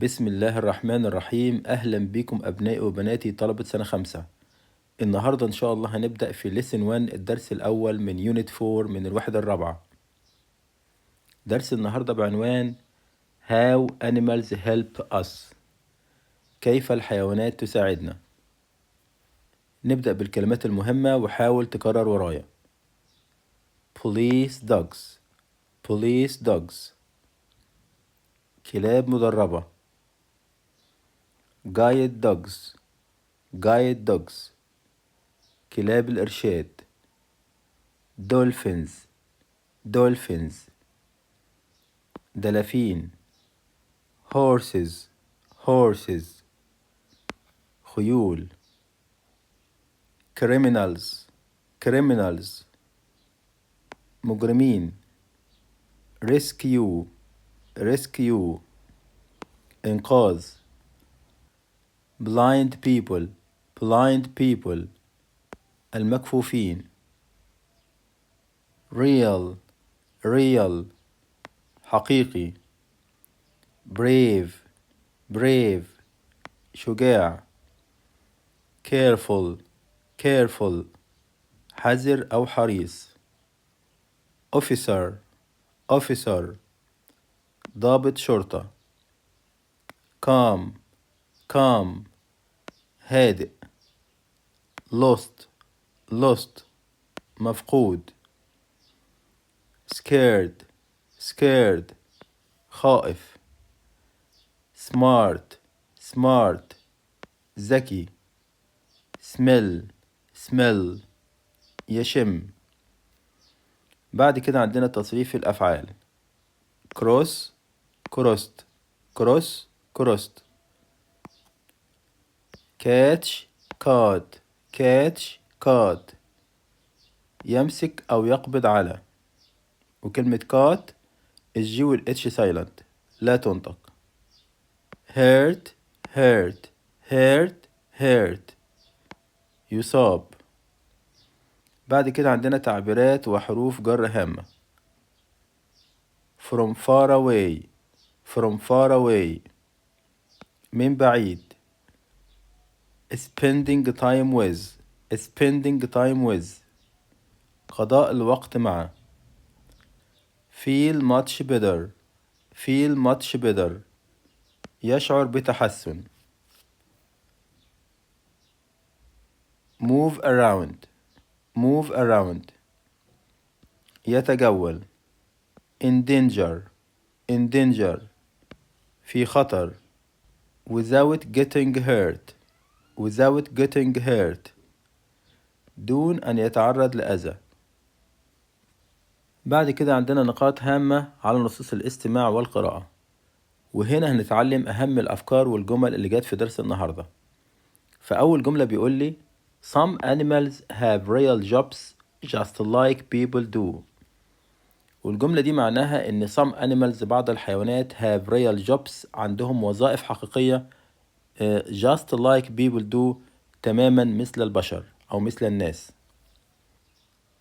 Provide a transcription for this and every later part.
بسم الله الرحمن الرحيم. أهلا بكم أبنائي وبناتي طلبة سنة 5. النهاردة إن شاء الله هنبدأ في lesson 1 الدرس الأول من unit 4 من الوحدة الرابعة. درس النهاردة بعنوان How animals help us. كيف الحيوانات تساعدنا. نبدأ بالكلمات المهمة وحاول تكرر ورايا. Police dogs. Police dogs. كلاب مدربة. Guide dogs. Guide dogs. كلاب الإرشاد. Dolphins. Dolphins. دلافين. Horses. Horses. خيول. Criminals. Criminals. مجرمين. Rescue. Rescue. إنقاذ. Blind people. Blind people. المكفوفين. Real. Real. حقيقي. Brave. Brave. شجاع. Careful. Careful. حذر أو حريص. Officer. Officer. ضابط شرطة. Calm. Calm. هادئ. Lost. Lost. مفقود. Scared. Scared. خائف. Smart. Smart. ذكي. Smell. Smell. يشم. بعد كده عندنا تصريف الأفعال. Cross. Crossed. Cross. Crossed. Catch. Caught. Catch. caught. يمسك أو يقبض على. وكلمة caught الجي والاتش سايلنت لا تنطق. hurt. hurt. hurt. hurt. يصاب. بعد كده عندنا تعبيرات وحروف جر هامة. from far away. from far away. من بعيد. spending time with. spending time with. قضاء الوقت مع. feel much better. feel much better. يشعر بتحسن. move around. move around. يتجول. in danger. in danger. في خطر. without getting hurt. without getting hurt. دون أن يتعرض لأذى. بعد كده عندنا نقاط هامة على نصوص الاستماع والقراءة، وهنا هنتعلم أهم الأفكار والجمل اللي جت في درس النهاردة. فأول جملة بيقول لي Some animals have real jobs just like people do. والجملة دي معناها إن some animals بعض الحيوانات have real jobs عندهم وظائف حقيقية just like people do تماما مثل البشر أو مثل الناس.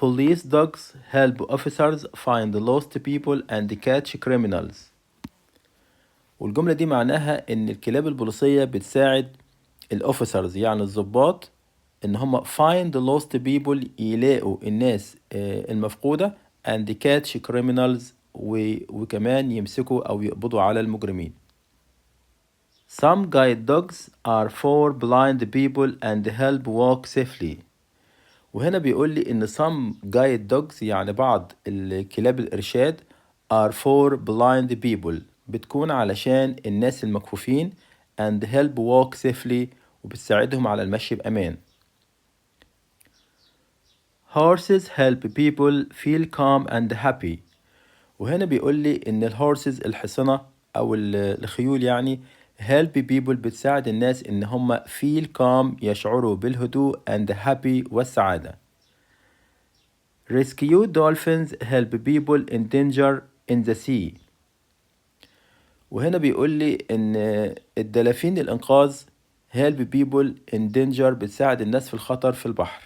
Police dogs help officers find lost people and catch criminals. والجملة دي معناها إن الكلاب البوليسية بتساعد الأوفيسرز يعني الضباط إن هم find lost people يلاقوا الناس المفقودة and catch criminals وكمان يمسكوا أو يقبضوا على المجرمين. Some guide dogs are for blind people and help walk safely. وهنا بيقول لي إن some guide dogs يعني بعض الكلاب الإرشاد are for blind people بتكون علشان الناس المكفوفين and help walk safely وبتساعدهم على المشي بأمان. Horses help people feel calm and happy. وهنا بيقول لي إن الهورسز الحصنة أو الخيول يعني help people بتساعد الناس إن هم feel calm يشعروا بالهدوء and happy والسعادة. Rescue dolphins help people in danger in the sea. وهنا بيقول لي إن الدلافين الإنقاذ help people in danger بتساعد الناس في الخطر في البحر.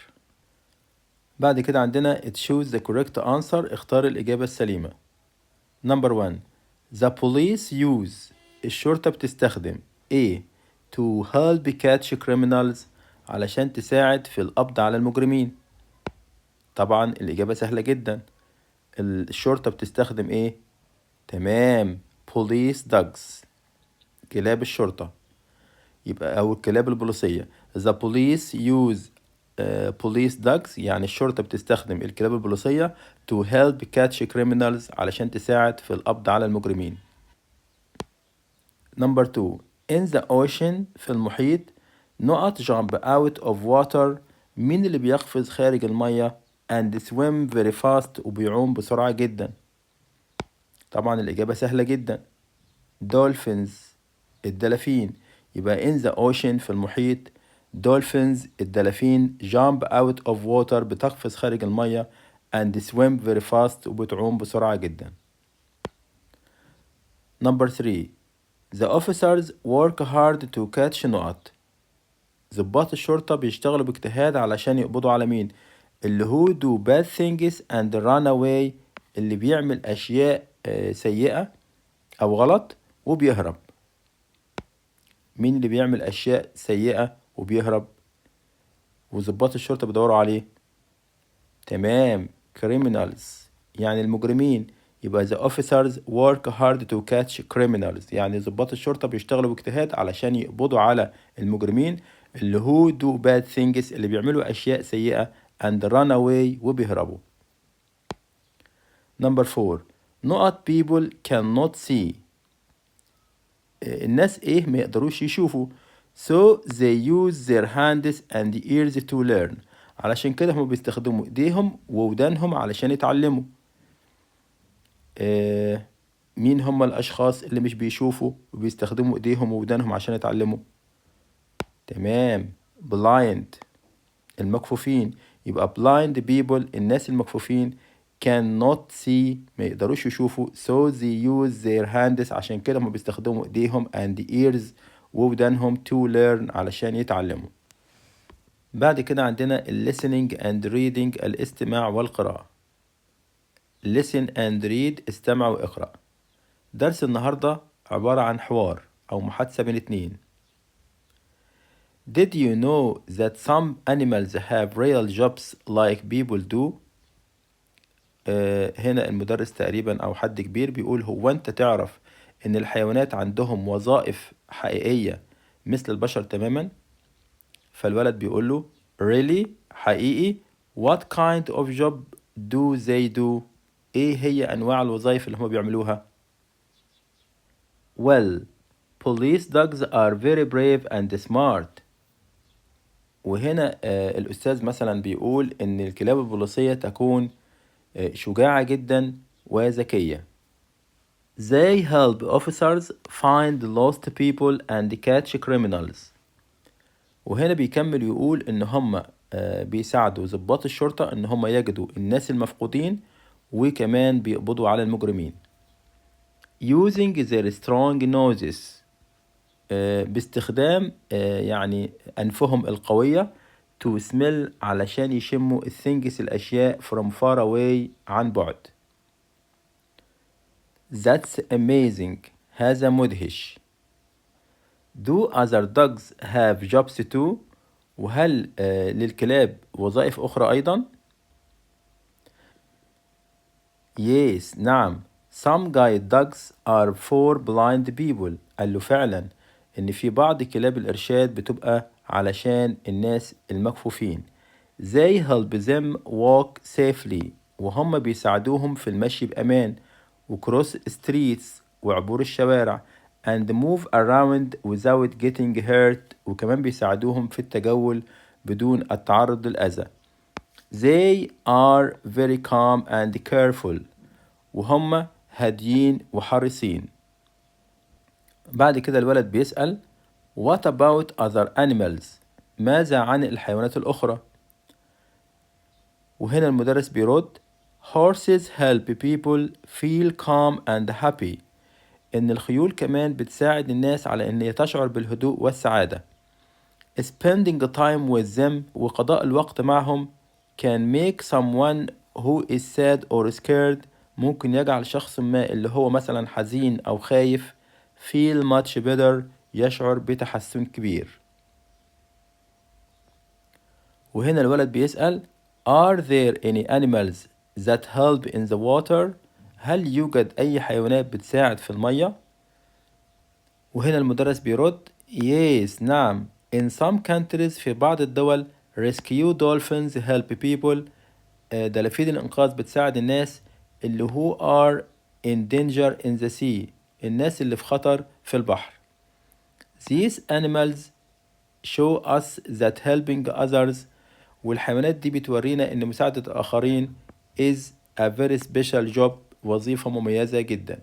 بعد كده عندنا choose the correct answer اختار الإجابة السليمة. Number 1. The police use الشرطة بتستخدم A to help catch criminals علشان تساعد في القبض على المجرمين. طبعا الإجابة سهلة جدا، الشرطة بتستخدم إيه؟ تمام، police dogs، كلاب الشرطة، يبقى أو الكلاب البوليسية. The police use police dogs، يعني الشرطة بتستخدم الكلاب البوليسية to help catch criminals علشان تساعد في القبض على المجرمين. Number 2 in the ocean، في المحيط، نقط jump out of water، مين اللي بيقفز خارج المية and swim very fast، وبيعوم بسرعة جدا. طبعا الإجابة سهلة جدا، dolphins، الدلافين. يبقى in the ocean، في المحيط، dolphins، الدلافين jump out of water، بتقفز خارج المية and swim very fast، وبتعوم بسرعة جدا. Number 3 the officers work hard to catch نقط. ضباط الشرطة بيشتغلوا باجتهاد علشان يقبضوا على مين؟ اللي who do bad things and run away، اللي بيعمل أشياء سيئة أو غلط وبيهرب. مين اللي بيعمل أشياء سيئة وبيهرب وضباط الشرطة بيدوروا عليه؟ تمام، criminals، يعني المجرمين. يبقى the officers work hard to catch criminals، يعني ضباط الشرطة بيشتغلوا باجتهاد علشان يقبضوا على المجرمين اللي who do bad things، اللي بيعملوا أشياء سيئة and run away، وبيهربوا. Number 4 نقط people cannot see، الناس إيه ما يقدروش يشوفوا so they use their hands and ears to learn، علشان كده هم بيستخدموا إيديهم وودانهم علشان يتعلموا. مين هم الأشخاص اللي مش بيشوفوا وبيستخدموا إيديهم وودانهم عشان يتعلموا؟ تمام، blind، المكفوفين. يبقى blind people، الناس المكفوفين، cannot see، ما يقدروش يشوفوا so they use their hands، عشان كده هم بيستخدموا إيديهم and ears، وودانهم to learn، علشان يتعلموا. بعد كده عندنا listening and reading، الاستماع والقراءة. listen and read، استمع واقرأ. درس النهاردة عبارة عن حوار أو محادثة بين اتنين. Did you know that some animals have real jobs like people do؟ هنا المدرس تقريبا أو حد كبير بيقول هو أنت تعرف إن الحيوانات عندهم وظائف حقيقية مثل البشر تماما؟ فالولد بيقول له really، حقيقي. what kind of job do they do؟ إيه هي أنواع الوظائف اللي هم بيعملوها؟ well police dogs are very brave and smart. وهنا الأستاذ مثلا بيقول إن الكلاب البوليسية تكون شجاعة جدا وذكية. They help officers find lost people and catch criminals. وهنا بيكمل يقول إن هم بيساعدوا ضباط الشرطة إن هم يجدوا الناس المفقودين وكمان بيقبضوا على المجرمين. Using their strong noses، باستخدام يعني أنفهم القوية to smell، علشان يشموا things، الأشياء from far away، عن بعد. That's amazing، هذا مدهش. Do other dogs have jobs too؟ وهل للكلاب وظائف أخرى أيضا؟ Yes، نعم. Some guide dogs are for blind people. قال له فعلا إن في بعض كلاب الإرشاد بتبقى علشان الناس المكفوفين. They help them walk safely، وهم بيساعدوهم في المشي بأمان، وcross streets، وعبور الشوارع، and move around without getting hurt، وكمان بيساعدوهم في التجول بدون التعرض للأذى. They are very calm and careful، وهم هاديين وحريصين. بعد كده الولد بيسأل What about other animals؟ ماذا عن الحيوانات الأخرى؟ وهنا المدرس بيرد Horses help people feel calm and happy، إن الخيول كمان بتساعد الناس على إن هي تشعر بالهدوء والسعادة. Spending time with them، وقضاء الوقت معهم، can make someone who is sad or scared، ممكن يجعل شخص ما اللي هو مثلا حزين أو خايف feel much better يشعر بتحسن كبير. وهنا الولد بيسأل Are there any animals that help in the water؟ هل يوجد أي حيوانات بتساعد في المية؟ وهنا المدرس بيرد Yes نعم In some countries في بعض الدول rescue dolphins help people دلافين الإنقاذ بتساعد الناس اللي who are in danger in the sea الناس اللي في خطر في البحر. These animals show us that helping others والحيوانات دي بتورينا إن مساعدة الآخرين is a very special job وظيفة مميزة جدا.